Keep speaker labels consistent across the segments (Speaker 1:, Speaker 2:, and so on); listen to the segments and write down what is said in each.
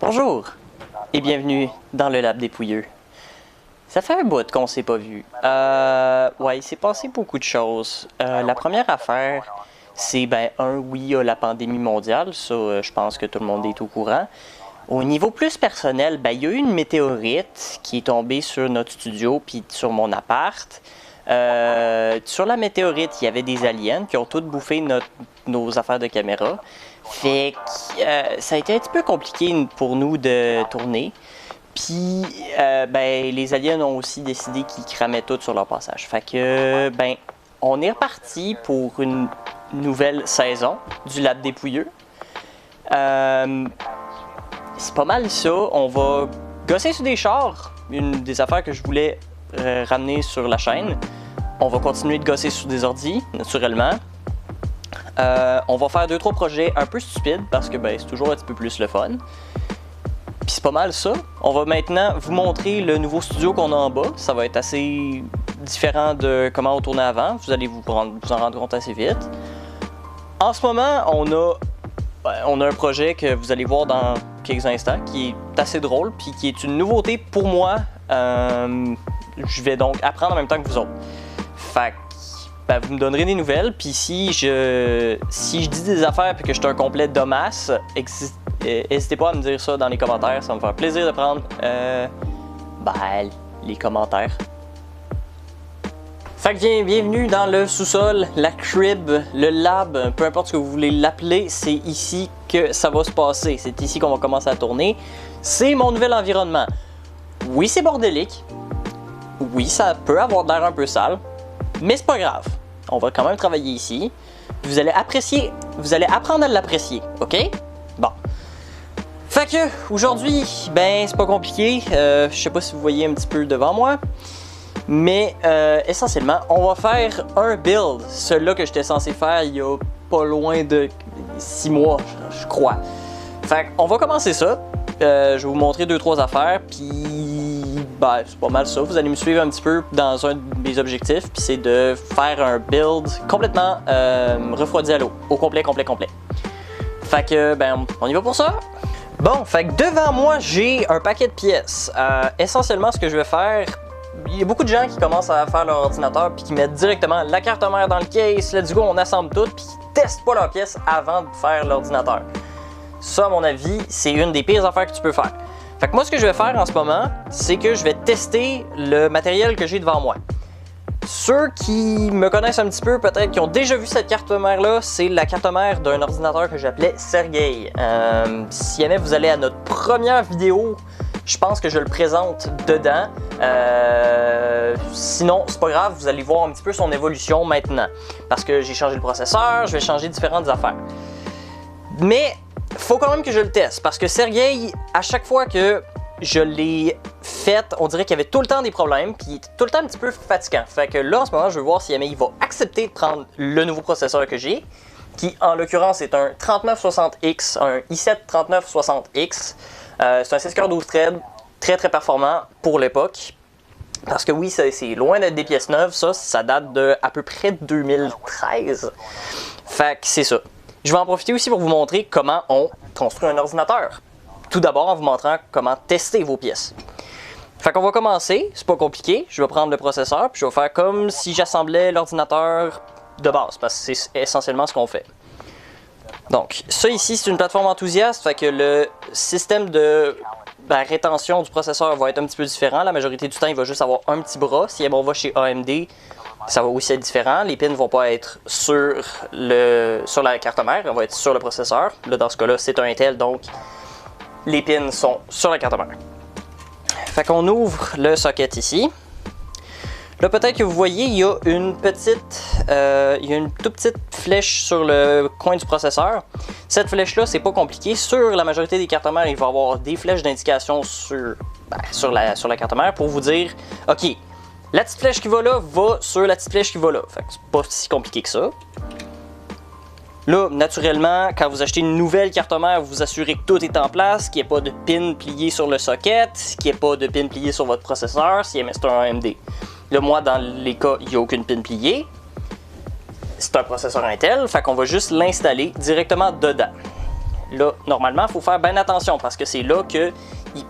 Speaker 1: Bonjour et bienvenue dans le Lab des Pouilleux. Ça fait un bout qu'on s'est pas vu. Ouais, il s'est passé beaucoup de choses. La première affaire, c'est oui, il y a la pandémie mondiale, ça je pense que tout le monde est au courant. Au niveau plus personnel, il y a eu une météorite qui est tombée sur notre studio puis sur mon appart. Sur la météorite, il y avait des aliens qui ont toutes bouffé nos affaires de caméra. Fait que ça a été un petit peu compliqué pour nous de tourner. Puis, les aliens ont aussi décidé qu'ils cramaient tout sur leur passage. Fait que, on est reparti pour une nouvelle saison du Lab des Pouilleux. C'est pas mal ça. On va gosser sur des chars, une des affaires que je voulais ramener sur la chaîne. On va continuer de gosser sur des ordis, naturellement. On va faire 2-3 projets un peu stupides parce que c'est toujours un petit peu plus le fun. Puis c'est pas mal ça. On va maintenant vous montrer le nouveau studio qu'on a en bas. Ça va être assez différent de comment on tournait avant. Vous allez vous en rendre compte assez vite. En ce moment, on a un projet que vous allez voir dans quelques instants qui est assez drôle puis qui est une nouveauté pour moi. Je vais donc apprendre en même temps que vous autres. Fait que, vous me donnerez des nouvelles, puis si je dis des affaires et que je suis un complet dommasse, n'hésitez pas à me dire ça dans les commentaires, ça va me faire plaisir de prendre les commentaires. Fait que bienvenue dans le sous-sol, la crib, le lab, peu importe ce que vous voulez l'appeler, c'est ici que ça va se passer, c'est ici qu'on va commencer à tourner. C'est mon nouvel environnement. Oui, c'est bordélique, oui, ça peut avoir l'air un peu sale, mais c'est pas grave. On va quand même travailler ici. Vous allez apprécier, vous allez apprendre à l'apprécier, ok? Bon. Fait que, aujourd'hui, c'est pas compliqué. Je sais pas si vous voyez un petit peu devant moi. Mais, essentiellement, on va faire un build. Celui-là que j'étais censé faire il y a pas loin de 6 mois, je crois. Fait qu'on va commencer ça. Je vais vous montrer 2-3 affaires, puis c'est pas mal ça. Vous allez me suivre un petit peu dans un de mes objectifs, puis c'est de faire un build complètement refroidi à l'eau, au complet. Fait que, on y va pour ça? Bon, fait que devant moi, j'ai un paquet de pièces. Essentiellement, ce que je vais faire, il y a beaucoup de gens qui commencent à faire leur ordinateur puis qui mettent directement la carte mère dans le case, let's go, on assemble tout, puis qui testent pas leurs pièces avant de faire l'ordinateur. Ça, à mon avis, c'est une des pires affaires que tu peux faire. Fait que moi, ce que je vais faire en ce moment, c'est que je vais tester le matériel que j'ai devant moi. Ceux qui me connaissent un petit peu, peut-être qui ont déjà vu cette carte mère-là, c'est la carte mère d'un ordinateur que j'appelais Sergey. Si jamais vous allez à notre première vidéo, je pense que je le présente dedans. Sinon, c'est pas grave, vous allez voir un petit peu son évolution maintenant. Parce que j'ai changé le processeur, je vais changer différentes affaires. Mais faut quand même que je le teste parce que Sergey, à chaque fois que je l'ai fait, on dirait qu'il y avait tout le temps des problèmes puis il était tout le temps un petit peu fatigant. Fait que là, en ce moment, je veux voir si il va accepter de prendre le nouveau processeur que j'ai, qui en l'occurrence est un 3960X, un i7 3960X. C'est un 16 cœurs 12 threads, très performant pour l'époque. Parce que oui, c'est loin d'être des pièces neuves, ça date de à peu près 2013. Fait que c'est ça. Je vais en profiter aussi pour vous montrer comment on construit un ordinateur. Tout d'abord en vous montrant comment tester vos pièces. Fait qu'on va commencer, c'est pas compliqué. Je vais prendre le processeur puis je vais faire comme si j'assemblais l'ordinateur de base, parce que c'est essentiellement ce qu'on fait. Donc, ça ici, c'est une plateforme enthousiaste, fait que le système de rétention du processeur va être un petit peu différent. La majorité du temps, il va juste avoir un petit bras. Si on va chez AMD, ça va aussi être différent. Les pins ne vont pas être sur la carte mère, elles vont être sur le processeur. Là, dans ce cas-là, c'est un Intel, donc les pins sont sur la carte mère. Fait qu'on ouvre le socket ici. Là, peut-être que vous voyez, il y a une toute petite flèche sur le coin du processeur. Cette flèche-là, c'est pas compliqué. Sur la majorité des cartes mères, il va y avoir des flèches d'indication sur la carte mère pour vous dire, OK, la petite flèche qui va là va sur la petite flèche qui va là. Fait que c'est pas si compliqué que ça. Là, naturellement, quand vous achetez une nouvelle carte mère, vous vous assurez que tout est en place, qu'il n'y ait pas de pin plié sur le socket, qu'il n'y ait pas de pin plié sur votre processeur, si c'est un AMD. Là, moi, dans les cas, il n'y a aucune pin pliée. C'est un processeur Intel, fait qu'on va juste l'installer directement dedans. là, normalement, il faut faire bien attention parce que c'est là qu'il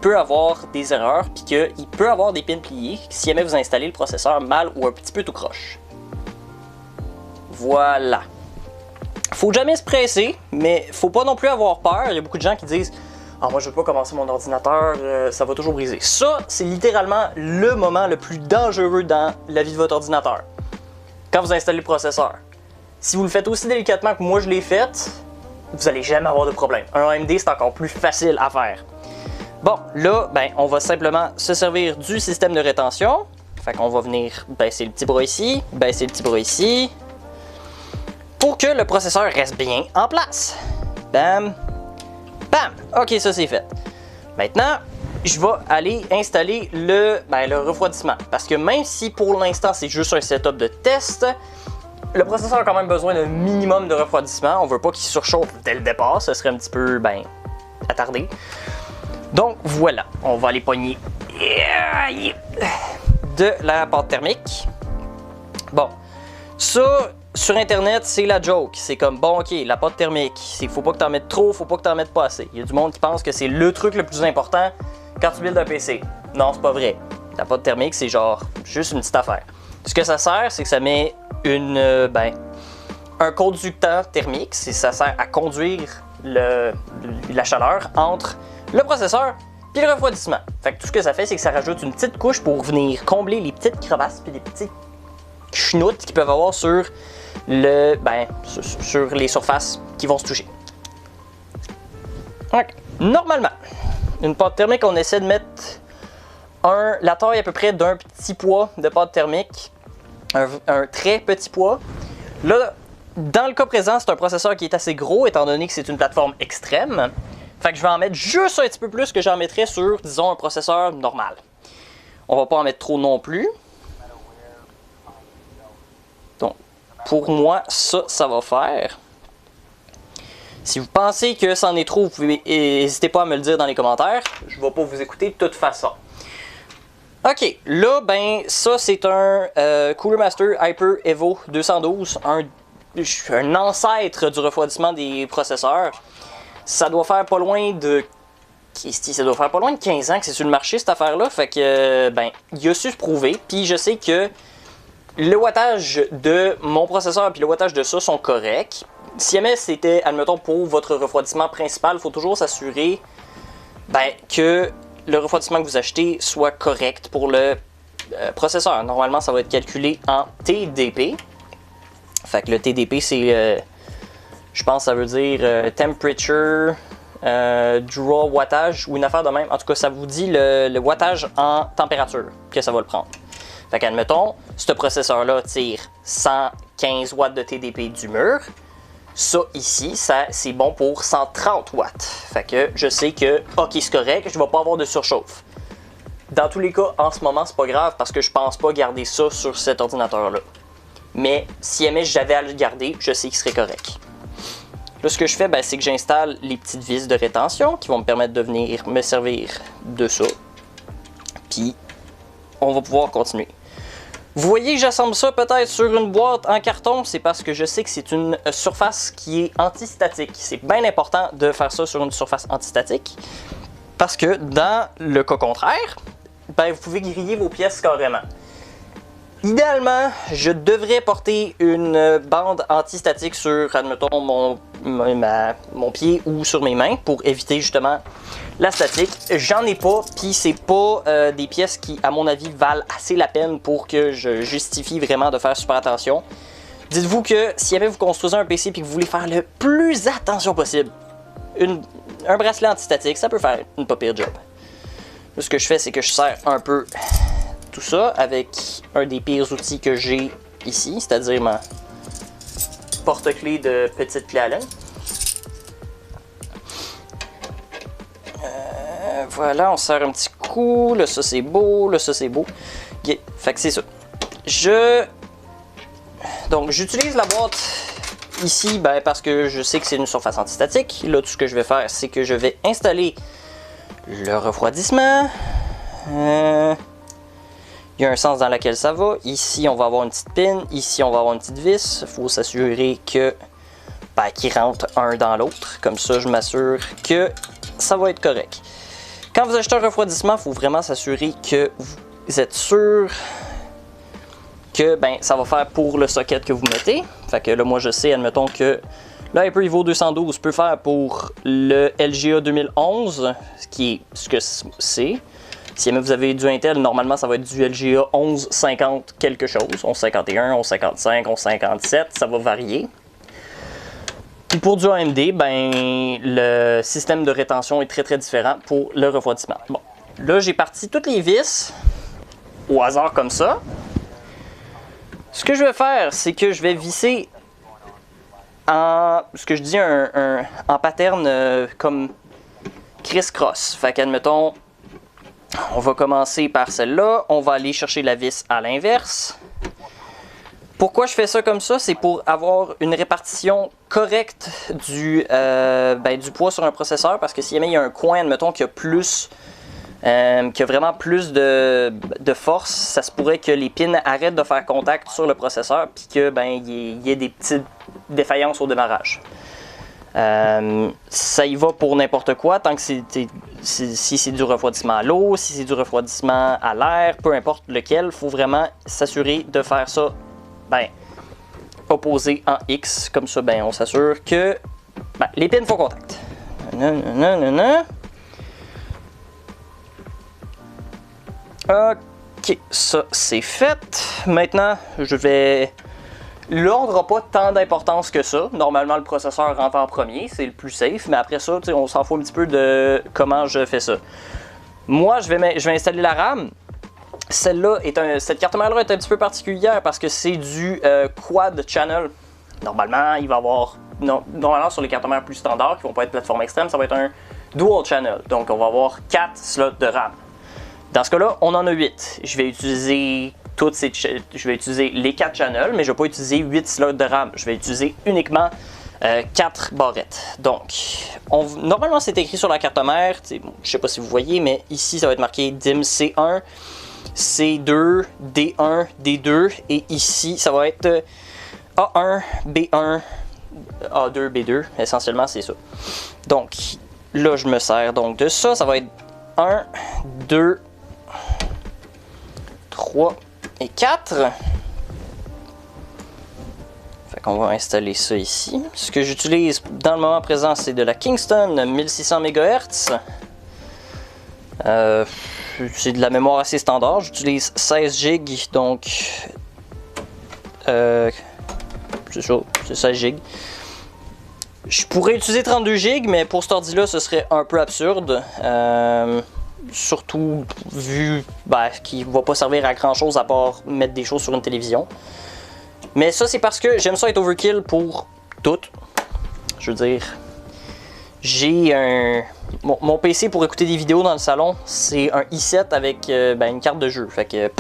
Speaker 1: peut avoir des erreurs puis qu'il peut avoir des pins pliés si jamais vous installez le processeur mal ou un petit peu tout croche. Voilà. Faut jamais se presser, mais faut pas non plus avoir peur. Il y a beaucoup de gens qui disent « Ah, moi je veux pas commencer mon ordinateur, ça va toujours briser. » Ça, c'est littéralement le moment le plus dangereux dans la vie de votre ordinateur. Quand vous installez le processeur. Si vous le faites aussi délicatement que moi je l'ai fait, vous allez jamais avoir de problème. Un AMD, c'est encore plus facile à faire. Bon, là, ben, on va simplement se servir du système de rétention. Fait qu'on va venir baisser le petit bras ici, baisser le petit bras ici, pour que le processeur reste bien en place. Bam! Bam! Ok, ça c'est fait. Maintenant, je vais aller installer le refroidissement. Parce que même si pour l'instant c'est juste un setup de test, le processeur a quand même besoin d'un minimum de refroidissement. On veut pas qu'il surchauffe dès le départ, ce serait un petit peu, attardé. Donc voilà, on va aller pogner de la pâte thermique. Bon, ça, sur internet, c'est la joke. C'est comme, bon ok, la pâte thermique, faut pas que t'en mettes trop, faut pas que t'en mettes pas assez. Il y a du monde qui pense que c'est le truc le plus important quand tu builds un PC. Non, c'est pas vrai. La pâte thermique, c'est genre juste une petite affaire. Ce que ça sert, c'est que ça met un conducteur thermique, ça sert à conduire la chaleur entre le processeur et le refroidissement. Fait que tout ce que ça fait, c'est que ça rajoute une petite couche pour venir combler les petites crevasses et les petites chenoutes qu'ils peuvent avoir sur sur les surfaces qui vont se toucher. Donc, normalement, une pâte thermique, on essaie de mettre la taille à peu près d'un petit poids de pâte thermique, un très petit poids. Là, dans le cas présent, c'est un processeur qui est assez gros étant donné que c'est une plateforme extrême. Fait que je vais en mettre juste un petit peu plus que j'en mettrais sur, disons, un processeur normal. On va pas en mettre trop non plus. Donc, pour moi, ça va faire. Si vous pensez que c'en est trop, vous pouvez n'hésitez pas à me le dire dans les commentaires. Je ne vais pas vous écouter de toute façon. Ok, là, ça c'est un Cooler Master Hyper Evo 212, un ancêtre du refroidissement des processeurs. Ça doit faire pas loin de 15 ans que c'est sur le marché cette affaire-là. Fait que, il a su se prouver. Puis je sais que le wattage de mon processeur et le wattage de ça sont corrects. Si jamais c'était, admettons, pour votre refroidissement principal, il faut toujours s'assurer que le refroidissement que vous achetez soit correct pour le processeur. Normalement, ça va être calculé en TDP. Fait que le TDP, c'est, je pense, ça veut dire Temperature, Draw Wattage ou une affaire de même. En tout cas, ça vous dit le wattage en température que ça va le prendre. Fait qu'admettons, ce processeur-là tire 115 watts de TDP du mur. Ça ici, c'est bon pour 130 watts. Fait que je sais que, ok, c'est correct, je ne vais pas avoir de surchauffe. Dans tous les cas, en ce moment, c'est pas grave parce que je pense pas garder ça sur cet ordinateur-là. Mais si jamais j'avais à le garder, je sais qu'il serait correct. Là, ce que je fais, c'est que j'installe les petites vis de rétention qui vont me permettre de venir me servir de ça. Puis, on va pouvoir continuer. Vous voyez que j'assemble ça peut-être sur une boîte en carton, c'est parce que je sais que c'est une surface qui est antistatique. C'est bien important de faire ça sur une surface antistatique parce que dans le cas contraire, vous pouvez griller vos pièces carrément. Idéalement, je devrais porter une bande antistatique sur, admettons, mon pied ou sur mes mains pour éviter justement la statique. J'en ai pas, puis c'est pas des pièces qui, à mon avis, valent assez la peine pour que je justifie vraiment de faire super attention. Dites-vous que si jamais vous construisez un PC et que vous voulez faire le plus attention possible, un bracelet antistatique, ça peut faire une pas pire job. Là, ce que je fais, c'est que je serre un peu tout ça avec un des pires outils que j'ai ici, c'est-à-dire ma porte-clés de petite clé Allen. Voilà, on serre un petit coup, là ça c'est beau, là ça c'est beau. Okay. Fait que c'est ça. Donc j'utilise la boîte ici parce que je sais que c'est une surface antistatique. Là tout ce que je vais faire, c'est que je vais installer le refroidissement. Il y a un sens dans lequel ça va. Ici, on va avoir une petite pin. Ici, on va avoir une petite vis. Il faut s'assurer que qui rentrent un dans l'autre. Comme ça, je m'assure que ça va être correct. Quand vous achetez un refroidissement, il faut vraiment s'assurer que vous êtes sûr que ça va faire pour le socket que vous mettez. Fait que là, moi, je sais, admettons que le Hyper Evo 212 peut faire pour le LGA 2011, ce qui est ce que c'est. Si jamais vous avez du Intel, normalement, ça va être du LGA 1150 quelque chose. 1151, 1155, 1157, ça va varier. Puis pour du AMD, le système de rétention est très différent pour le refroidissement. Bon, là, j'ai parti toutes les vis au hasard comme ça. Ce que je vais faire, c'est que je vais visser en, ce que je dis, en pattern comme criss-cross. Fait qu'admettons, on va commencer par celle-là, on va aller chercher la vis à l'inverse. Pourquoi je fais ça comme ça? C'est pour avoir une répartition correcte du poids sur un processeur, parce que si jamais il y a un coin, admettons, qui a plus... qui a vraiment plus de force, ça se pourrait que les pins arrêtent de faire contact sur le processeur puis que y ait des petites défaillances au démarrage. Ça y va pour n'importe quoi, tant que si c'est du refroidissement à l'eau, si c'est du refroidissement à l'air, peu importe lequel, il faut vraiment s'assurer de faire ça opposé en X, comme ça on s'assure que les pins font contact. Ok, ça c'est fait. Maintenant, je vais... L'ordre n'a pas tant d'importance que ça. Normalement, le processeur rentre en premier, c'est le plus safe. Mais après ça, on s'en fout un petit peu de comment je fais ça. Moi, je vais installer la RAM. Celle-là cette carte mère-là est un petit peu particulière parce que c'est du quad channel. Normalement, il va y avoir... Normalement, sur les cartes mères plus standards, qui ne vont pas être plateforme extrême, ça va être un dual channel. Donc, on va avoir 4 slots de RAM. Dans ce cas-là, on en a 8. Je vais utiliser les 4 channels, mais je ne vais pas utiliser 8 slots de RAM. Je vais utiliser uniquement 4 barrettes. Donc, normalement, c'est écrit sur la carte mère. Je ne sais pas si vous voyez, mais ici, ça va être marqué DIMM C1, C2, D1, D2. Et ici, ça va être A1, B1, A2, B2. Essentiellement, c'est ça. Donc, là, je me sers donc de ça. Ça va être 1, 2, 3 et 4. Fait qu'on va installer ça ici. Ce que j'utilise dans le moment présent, c'est de la Kingston 1600 MHz. C'est de la mémoire assez standard. J'utilise 16 GB, donc c'est ça, c'est 16 GB. Je pourrais utiliser 32 GB, mais pour cet ordi-là, ce serait un peu absurde. Surtout vu qu'il ne va pas servir à grand chose à part mettre des choses sur une télévision. Mais ça, c'est parce que j'aime ça être overkill pour tout. Je veux dire, j'ai mon PC pour écouter des vidéos dans le salon, c'est un i7 avec une carte de jeu. Fait que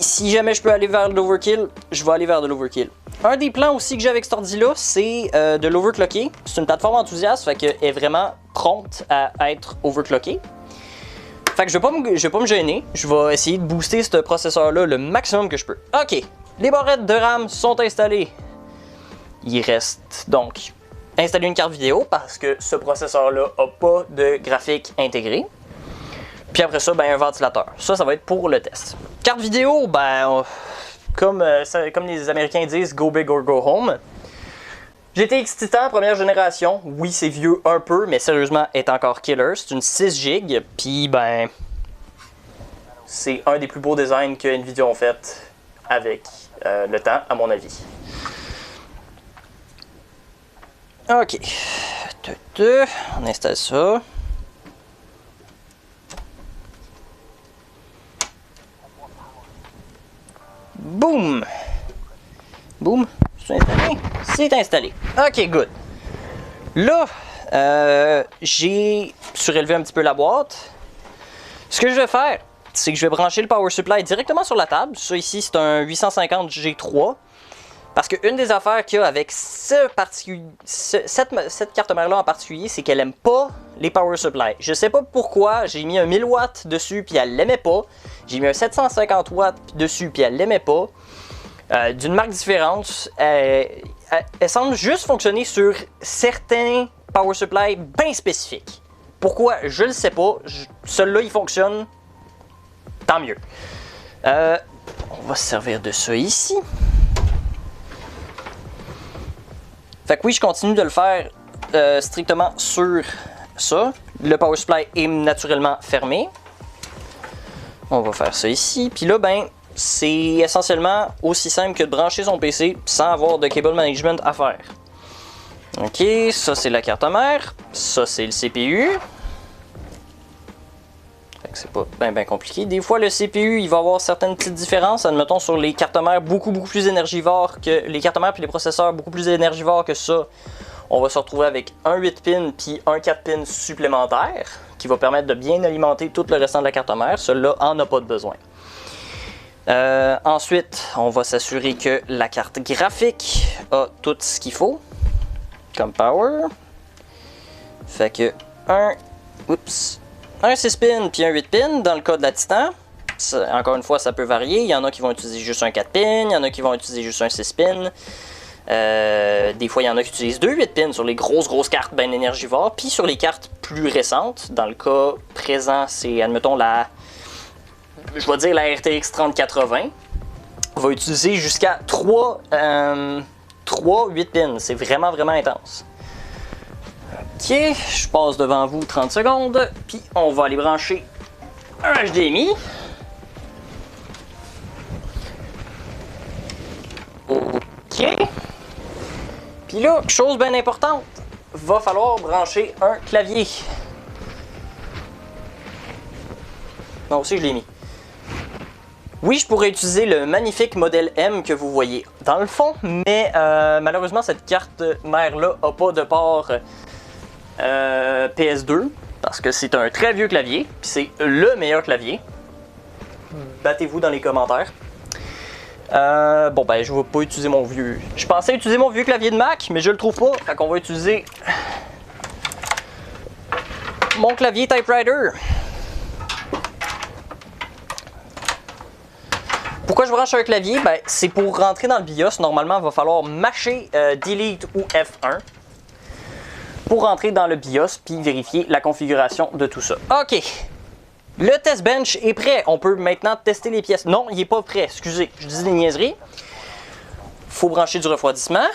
Speaker 1: si jamais je peux aller vers de l'overkill, je vais aller vers de l'overkill. Un des plans aussi que j'ai avec cet ordi-là, c'est de l'overclocker. C'est une plateforme enthousiaste, fait qu'elle est vraiment prompte à être overclockée. Fait que je vais pas me gêner. Je vais essayer de booster ce processeur-là le maximum que je peux. Ok, les barrettes de RAM sont installées. Il reste donc installer une carte vidéo parce que ce processeur-là n'a pas de graphique intégré. Puis après ça, un ventilateur. Ça va être pour le test. Carte vidéo, comme les Américains disent, go big or go home. GTX Titan première génération, oui c'est vieux un peu, mais sérieusement est encore killer. C'est une 6 GB, puis c'est un des plus beaux designs que Nvidia ont fait avec le temps, à mon avis. Ok, on installe ça. Boum! Boum! C'est installé? C'est installé. Ok, good. Là, j'ai surélevé un petit peu la boîte. Ce que je vais faire, c'est que je vais brancher le power supply directement sur la table. Ça ici, c'est un 850 G3. Parce qu'une des affaires qu'il y a avec cette carte mère-là en particulier, c'est qu'elle aime pas les power supply. Je sais pas pourquoi, j'ai mis un 1000 watts dessus puis elle l'aimait pas. J'ai mis un 750 watts dessus puis elle l'aimait pas. d'une marque différente. Elle semble juste fonctionner sur certains power supply bien spécifiques. Pourquoi? Je le sais pas. Celui-là, il fonctionne. Tant mieux. On va se servir de ça ici. Fait que oui, je continue de le faire strictement sur ça. Le power supply est naturellement fermé. On va faire ça ici. Puis là, ben, c'est essentiellement aussi simple que de brancher son PC sans avoir de cable management à faire. Ok, ça c'est la carte mère. Ça c'est le CPU. C'est pas bien compliqué. Des fois, le CPU, il va avoir certaines petites différences. Admettons, sur les cartes mères beaucoup plus énergivores que les cartes mères puis les processeurs beaucoup plus énergivores que ça, on va se retrouver avec un 8 pins puis un 4 pins supplémentaire qui va permettre de bien alimenter tout le restant de la carte mère. Celui-là en a pas de besoin. Ensuite, on va s'assurer que la carte graphique a tout ce qu'il faut comme power. Fait que un 6 pins puis un 8 pins dans le cas de la Titan. Encore une fois, ça peut varier. Il y en a qui vont utiliser juste un 4 pins, il y en a qui vont utiliser juste un 6 pins. Des fois, il y en a qui utilisent 2 8 pins sur les grosses cartes bien énergivores. Puis sur les cartes plus récentes, dans le cas présent, c'est, admettons, je vais dire la RTX 3080. On va utiliser jusqu'à 3 8 pins. C'est vraiment intense. Ok, je passe devant vous 30 secondes, puis on va aller brancher un HDMI. Ok. Puis là, chose bien importante, va falloir brancher un clavier. Non, aussi je l'ai mis. Oui, je pourrais utiliser le magnifique modèle M que vous voyez dans le fond, mais malheureusement, cette carte mère-là n'a pas de port PS2 parce que c'est un très vieux clavier, puis c'est le meilleur clavier. Battez-vous dans les commentaires. Bon ben je vais pas utiliser mon vieux. Je pensais utiliser mon vieux clavier de Mac, mais je le trouve pas. Fait qu'on va utiliser mon clavier typewriter. Pourquoi je branche un clavier? Ben, c'est pour rentrer dans le BIOS. Normalement, il va falloir mâcher Delete ou F1 pour rentrer dans le BIOS puis vérifier la configuration de tout ça. OK. Le test bench est prêt. On peut maintenant tester les pièces. Non, il n'est pas prêt. Excusez, je dis des niaiseries. Faut brancher du refroidissement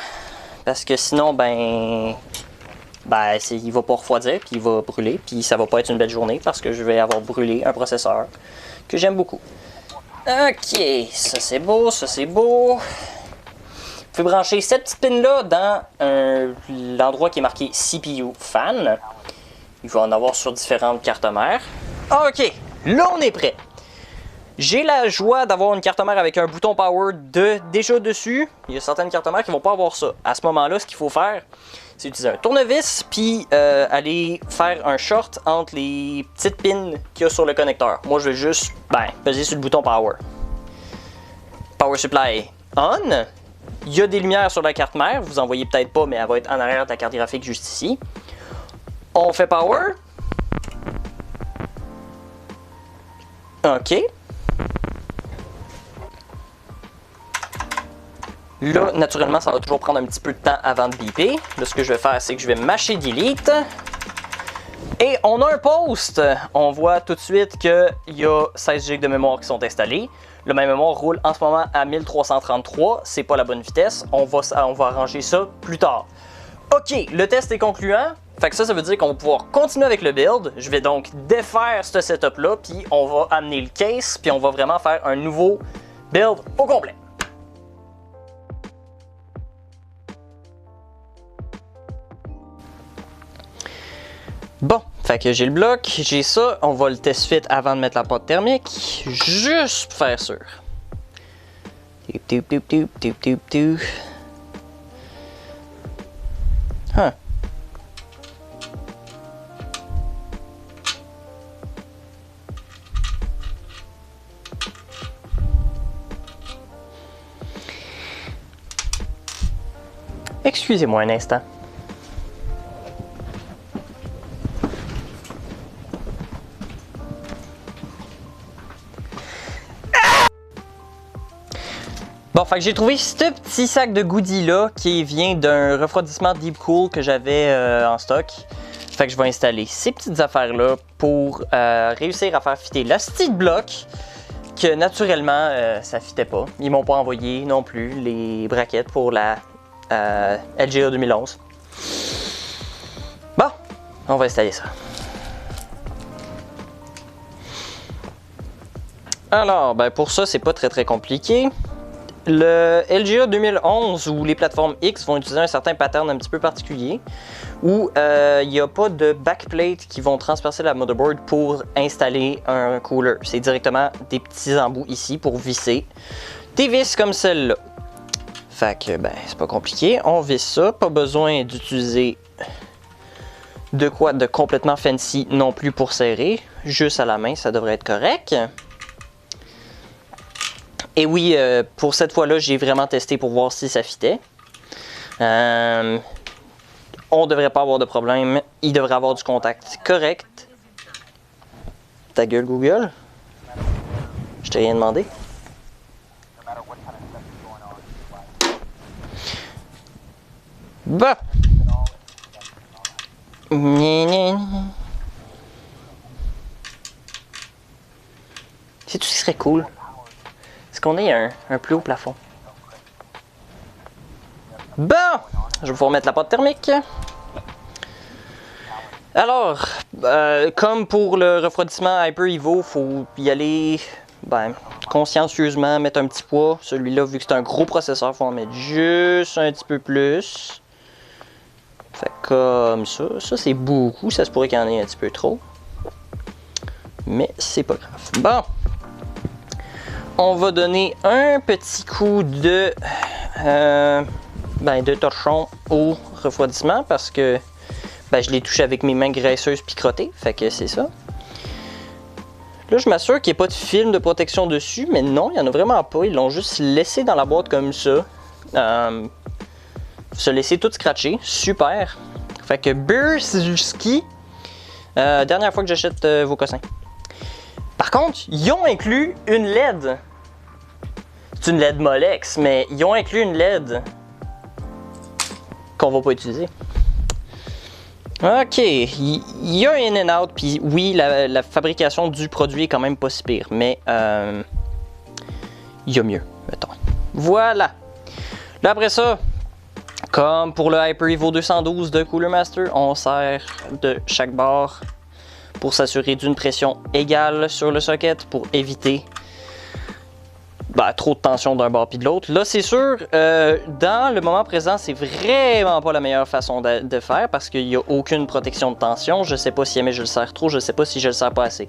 Speaker 1: parce que sinon, il va pas refroidir puis il va brûler. Puis ça va pas être une belle journée parce que je vais avoir brûlé un processeur que j'aime beaucoup. OK, ça c'est beau, ça c'est beau. Vous pouvez brancher cette petite pin-là dans l'endroit qui est marqué CPU Fan. Il va en avoir sur différentes cartes mères. OK, là on est prêt. J'ai la joie d'avoir une carte mère avec un bouton Power déjà dessus. Il y a certaines cartes mères qui ne vont pas avoir ça. À ce moment-là, ce qu'il faut faire, c'est utiliser un tournevis, puis aller faire un short entre les petites pins qu'il y a sur le connecteur. Moi, je vais juste peser sur le bouton Power. Power Supply On. Il y a des lumières sur la carte mère, vous en voyez peut-être pas, mais elle va être en arrière de la carte graphique juste ici. On fait Power. OK. Là, naturellement, ça va toujours prendre un petit peu de temps avant de biper. Là, ce que je vais faire, c'est que je vais mâcher Delete. Et on a un post. On voit tout de suite qu'il y a 16 GB de mémoire qui sont installés. Le même mémoire roule en ce moment à 1333. C'est pas la bonne vitesse. On va arranger ça plus tard. OK, le test est concluant. Fait que ça veut dire qu'on va pouvoir continuer avec le build. Je vais donc défaire ce setup-là, puis on va amener le case, puis on va vraiment faire un nouveau build au complet. Bon, fait que j'ai le bloc, j'ai ça, on va le test fit avant de mettre la pâte thermique, juste pour faire sûr. Huh. Excusez-moi un instant. Bon, fait que j'ai trouvé ce petit sac de goodies là qui vient d'un refroidissement Deep Cool que j'avais en stock. Fait que je vais installer ces petites affaires là pour réussir à faire fitter la stick block que naturellement ça fitait pas. Ils m'ont pas envoyé non plus les braquettes pour la LGA 2011. Bon, on va installer ça. Alors, ben pour ça, c'est pas très compliqué. Le LGA 2011 ou les plateformes X vont utiliser un certain pattern un petit peu particulier où il n'y a pas de backplate qui vont transpercer la motherboard pour installer un cooler. C'est directement des petits embouts ici pour visser des vis comme celle-là. Fait que, ben, c'est pas compliqué. On visse ça. Pas besoin d'utiliser de quoi de complètement fancy non plus pour serrer. Juste à la main, ça devrait être correct. Et oui, pour cette fois-là, j'ai vraiment testé pour voir si ça fitait. On devrait pas avoir de problème. Il devrait avoir du contact correct. Ta gueule, Google. Je t'ai rien demandé. Bah. C'est tout ce qui serait cool. Est-ce qu'on ait un plus haut plafond? Bon! Je vais vous remettre la pâte thermique. Alors, comme pour le refroidissement Hyper Evo, il faut y aller consciencieusement, mettre un petit poids. Celui-là, vu que c'est un gros processeur, il faut en mettre juste un petit peu plus. Fait comme ça. Ça, c'est beaucoup. Ça se pourrait qu'il y en ait un petit peu trop. Mais c'est pas grave. Bon! On va donner un petit coup de torchon au refroidissement parce que je l'ai touché avec mes mains graisseuses picrotées, fait que c'est ça. Là, je m'assure qu'il n'y a pas de film de protection dessus, mais non, il n'y en a vraiment pas. Ils l'ont juste laissé dans la boîte comme ça. Se laisser tout scratcher, super. Fait que Burski, dernière fois que j'achète vos cossins. Par contre, ils ont inclus une LED. C'est une LED Molex, mais ils ont inclus une LED qu'on va pas utiliser. Ok, il y a un in and out, puis oui, la fabrication du produit est quand même pas si pire, mais il y a mieux, mettons. Voilà. Là après ça, comme pour le Hyper Evo 212 de Cooler Master, on sert de chaque barre pour s'assurer d'une pression égale sur le socket pour éviter trop de tension d'un bord puis de l'autre. Là, c'est sûr, dans le moment présent, c'est vraiment pas la meilleure façon de faire parce qu'il n'y a aucune protection de tension. Je sais pas si jamais je le serre trop, je sais pas si je le serre pas assez.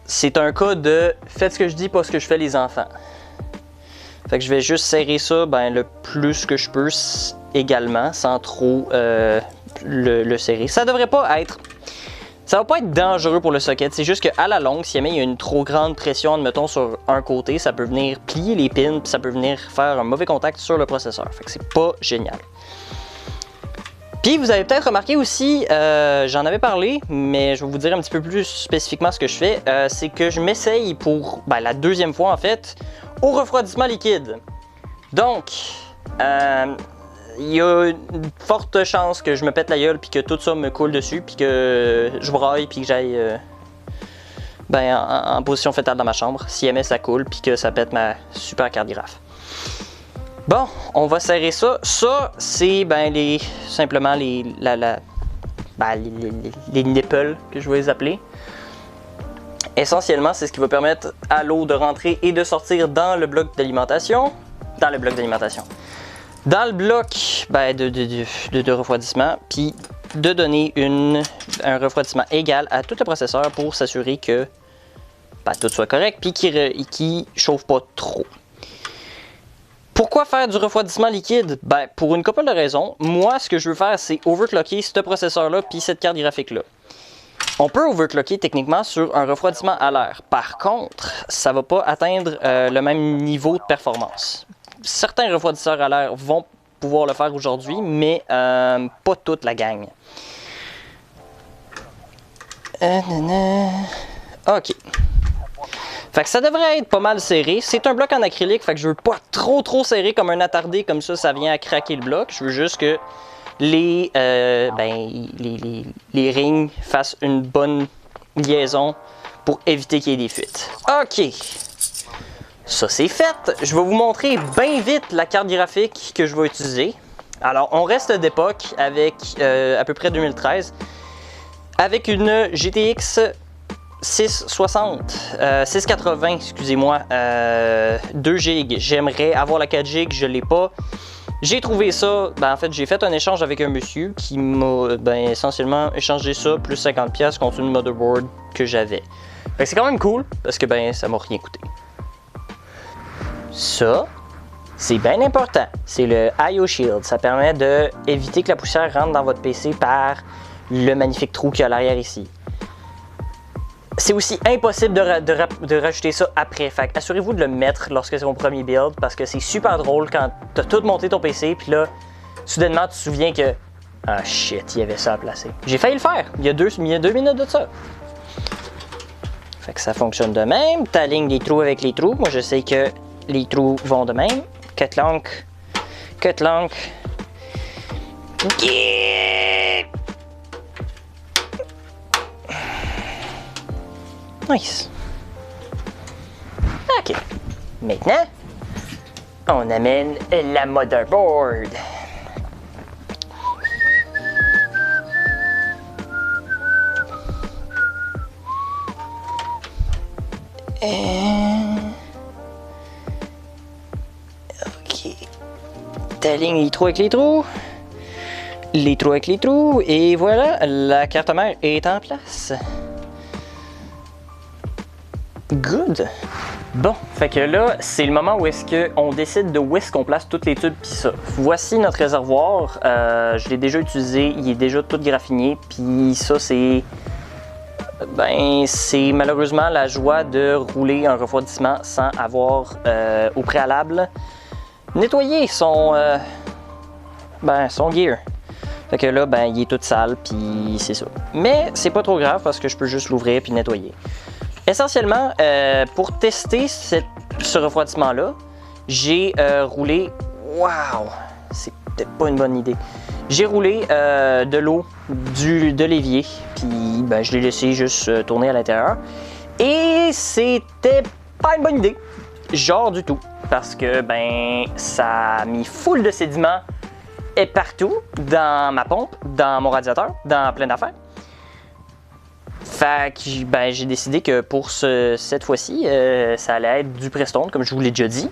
Speaker 1: C'est un cas de faites ce que je dis, pas ce que je fais les enfants. Fait que je vais juste serrer ça le plus que je peux également, sans trop le serrer. Ça devrait pas être... Ça va pas être dangereux pour le socket, c'est juste qu'à la longue, si jamais il y a une trop grande pression, admettons, sur un côté, ça peut venir plier les pins, puis ça peut venir faire un mauvais contact sur le processeur. Fait que c'est pas génial. Puis vous avez peut-être remarqué aussi, j'en avais parlé, mais je vais vous dire un petit peu plus spécifiquement ce que je fais, c'est que je m'essaye pour la deuxième fois en fait, au refroidissement liquide. Donc, il y a une forte chance que je me pète la gueule puis que tout ça me coule dessus puis que je braille puis que j'aille en position fétale dans ma chambre si jamais ça coule puis que ça pète ma super cardigraphe. Bon, on va serrer ça. Ça, c'est simplement les nipples que je vais les appeler. Essentiellement, c'est ce qui va permettre à l'eau de rentrer et de sortir dans le bloc d'alimentation. Dans le bloc de refroidissement, puis de donner un refroidissement égal à tout le processeur pour s'assurer que tout soit correct, puis qu'il chauffe pas trop. Pourquoi faire du refroidissement liquide? Pour une couple de raisons. Moi, ce que je veux faire, c'est overclocker ce processeur-là, puis cette carte graphique-là. On peut overclocker techniquement sur un refroidissement à l'air. Par contre, ça ne va pas atteindre le même niveau de performance. Certains refroidisseurs à l'air vont pouvoir le faire aujourd'hui, mais pas toute la gang. Ok. Fait que ça devrait être pas mal serré. C'est un bloc en acrylique, fait que je veux pas trop serré comme un attardé, comme ça vient à craquer le bloc. Je veux juste que les rings fassent une bonne liaison pour éviter qu'il y ait des fuites. OK. Ça, c'est fait. Je vais vous montrer bien vite la carte graphique que je vais utiliser. Alors, on reste d'époque avec à peu près 2013, avec une GTX 680, excusez-moi, 2 GB. J'aimerais avoir la 4 GB, je ne l'ai pas. J'ai trouvé ça, en fait, j'ai fait un échange avec un monsieur qui m'a essentiellement échangé ça plus 50$ contre une motherboard que j'avais. C'est quand même cool parce que ça m'a rien coûté. Ça, c'est bien important. C'est le IO Shield. Ça permet d'éviter que la poussière rentre dans votre PC par le magnifique trou qu'il y a à l'arrière ici. C'est aussi impossible de rajouter ça après. Fait assurez-vous de le mettre lorsque c'est mon premier build parce que c'est super drôle quand tu as tout monté ton PC puis là, soudainement, tu te souviens que ah shit, il y avait ça à placer. J'ai failli le faire. Il y a 2 minutes de ça. Fait que ça fonctionne de même. Tu alignes les trous avec les trous. Moi, je sais que les trous vont de même. Cut l'encre. Cut l'encre. Yeah! Nice. OK. Maintenant, on amène la motherboard. OK. T'alignes les trous avec les trous. Les trous avec les trous. Et voilà, la carte mère est en place. Good. Bon, fait que là, c'est le moment où est-ce qu'on décide de où est-ce qu'on place toutes les tubes pis ça. Voici notre réservoir. Je l'ai déjà utilisé, il est déjà tout graffiné. Puis ça, c'est... c'est malheureusement la joie de rouler un refroidissement sans avoir au préalable nettoyé son gear. Fait que là, il est tout sale, puis c'est ça. Mais c'est pas trop grave parce que je peux juste l'ouvrir puis nettoyer. Essentiellement, pour tester ce refroidissement-là, j'ai roulé... Waouh! C'est peut-être pas une bonne idée. J'ai roulé de l'eau de l'évier, puis je l'ai laissé juste tourner à l'intérieur. Et c'était pas une bonne idée, genre du tout, parce que ça a mis full de sédiments et partout, dans ma pompe, dans mon radiateur, dans plein d'affaires. Fait que j'ai décidé que pour cette fois-ci, ça allait être du Prestone, comme je vous l'ai déjà dit.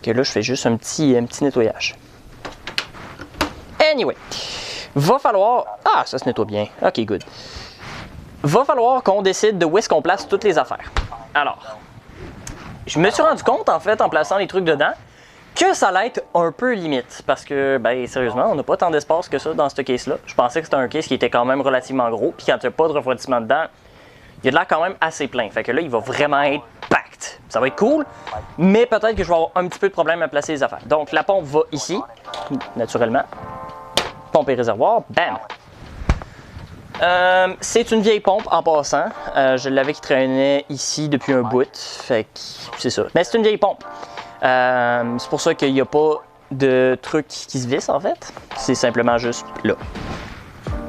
Speaker 1: Que là, je fais juste un petit nettoyage. Anyway, va falloir... Ah, ça se nettoie bien. OK, good. Va falloir qu'on décide de où est-ce qu'on place toutes les affaires. Alors, je me suis rendu compte, en fait, en plaçant les trucs dedans, que ça allait être un peu limite. Parce que, sérieusement, on n'a pas tant d'espace que ça dans ce case-là. Je pensais que c'était un case qui était quand même relativement gros. Puis quand il n'y a pas de refroidissement dedans, il y a de l'air quand même assez plein. Fait que là, il va vraiment être packed. Ça va être cool, mais peut-être que je vais avoir un petit peu de problème à placer les affaires. Donc, la pompe va ici, naturellement. Pompe et réservoir, bam! C'est une vieille pompe en passant. Je l'avais qui traînait ici depuis un bout. Fait que c'est ça. Mais c'est une vieille pompe. C'est pour ça qu'il n'y a pas de truc qui se visse en fait. C'est simplement juste là.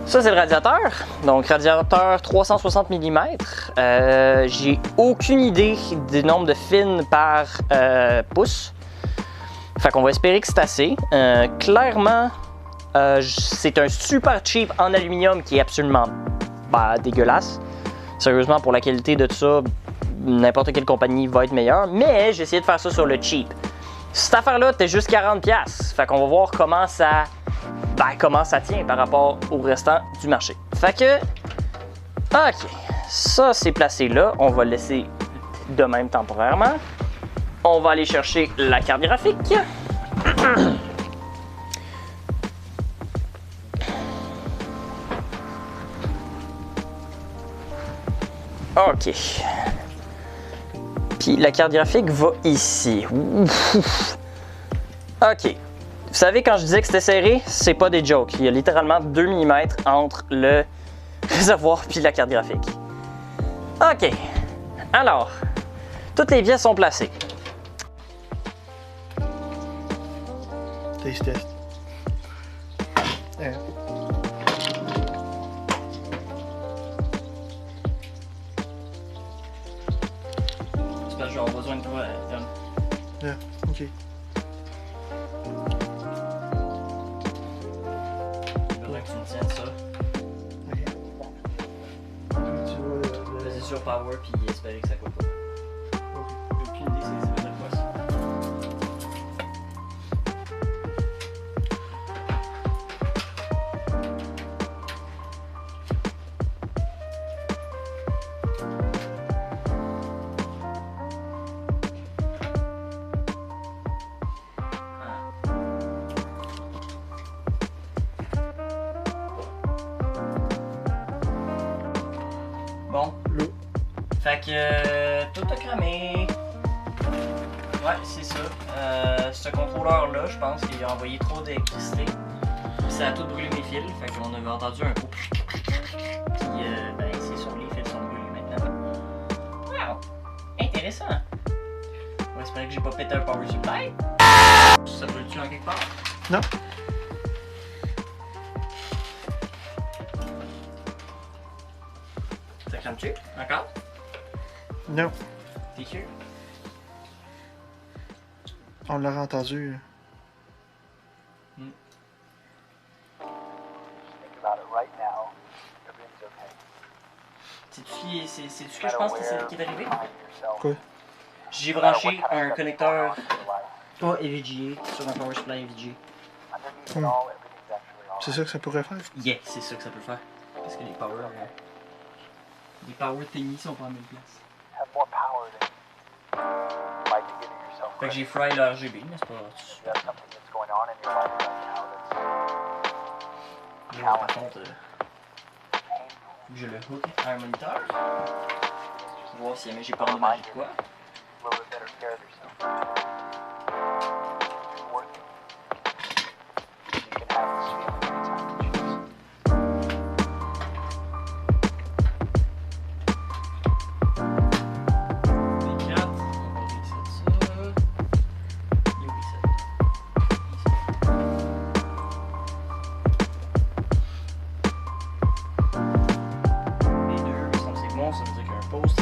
Speaker 1: Ça, c'est le radiateur. Donc, radiateur 360 mm. J'ai aucune idée du nombre de fins par pouce. Fait qu'on va espérer que c'est assez. Clairement, c'est un super cheap en aluminium qui est absolument dégueulasse. Sérieusement, pour la qualité de tout ça, n'importe quelle compagnie va être meilleure. Mais j'ai essayé de faire ça sur le cheap. Cette affaire-là, t'es juste 40$. Fait qu'on va voir comment ça tient par rapport au restant du marché. Fait que, OK, ça c'est placé là. On va le laisser de même temporairement. On va aller chercher la carte graphique. OK. Puis la carte graphique va ici. Ouf. OK. Vous savez, quand je disais que c'était serré, c'est pas des jokes. Il y a littéralement 2 mm entre le réservoir puis la carte graphique. OK. Alors, Toutes les pièces sont placées.
Speaker 2: Taste test. Yeah.
Speaker 1: C'est parce que j'aurai besoin de toi, Tom.
Speaker 2: Yeah, ok.
Speaker 1: Faudrait que tu me tiennes ça.
Speaker 2: Ok. Tu vois
Speaker 1: Vas-y sur Power puis espérer que ça coûte pas.
Speaker 2: Ok.
Speaker 1: J'ai aucune idée c'est peut-être quoi ça. Bon,
Speaker 2: L'eau.
Speaker 1: fait que tout a cramé. Ouais, c'est ça. Ce contrôleur-là, je pense qu'il a envoyé trop d'électricité. Puis ça a tout brûlé mes fils. Fait qu'on avait entendu un coup. Puis ben c'est sûr, les fils sont brûlés maintenant. Wow! Intéressant! On va espérer que j'ai pas pété un power supply. Ça brûle-tu en quelque part?
Speaker 2: Non.
Speaker 1: Ça crame-tu? Encore?
Speaker 2: Non.
Speaker 1: T'es sûr?
Speaker 2: On l'aurait entendu.
Speaker 1: C'est-tu ce que je pense qui est arrivé?
Speaker 2: Quoi?
Speaker 1: J'ai branché un connecteur pas EVGA sur un power supply EVGA.
Speaker 2: C'est ça que ça pourrait faire?
Speaker 1: Yeah, c'est ça que ça peut faire. Parce que les power thingies sont pas en même place. Fait que j'ai fry le RGB, mais c'est pas super. Là, par contre, faut que je le hook à un moniteur. Pour voir si jamais j'ai pas endommagé de quoi. Ça veut dire qu'il y a un post.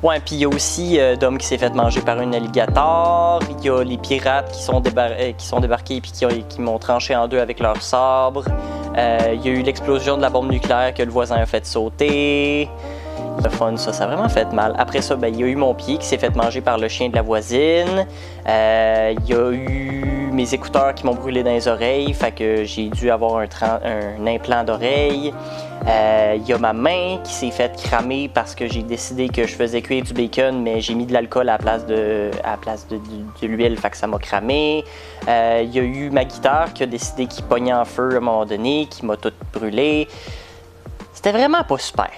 Speaker 1: Ouais, puis il y a aussi Dom qui s'est fait manger par un alligator. Il y a les pirates qui sont débarqués et qui m'ont tranché en deux avec leur sabre. Il y a eu l'explosion de la bombe nucléaire que le voisin a fait sauter. Le fun, ça a vraiment fait mal. Après ça, ben, il y a eu mon pied qui s'est fait manger par le chien de la voisine. Il y a eu mes écouteurs qui m'ont brûlé dans les oreilles, fait que j'ai dû avoir un implant d'oreille. Il y a ma main qui s'est fait cramer parce que j'ai décidé que je faisais cuire du bacon, mais j'ai mis de l'alcool à la place de l'huile, fait que ça m'a cramé. Il y a eu ma guitare qui a décidé qu'il pognait en feu à un moment donné, qui m'a tout brûlé. C'était vraiment pas super.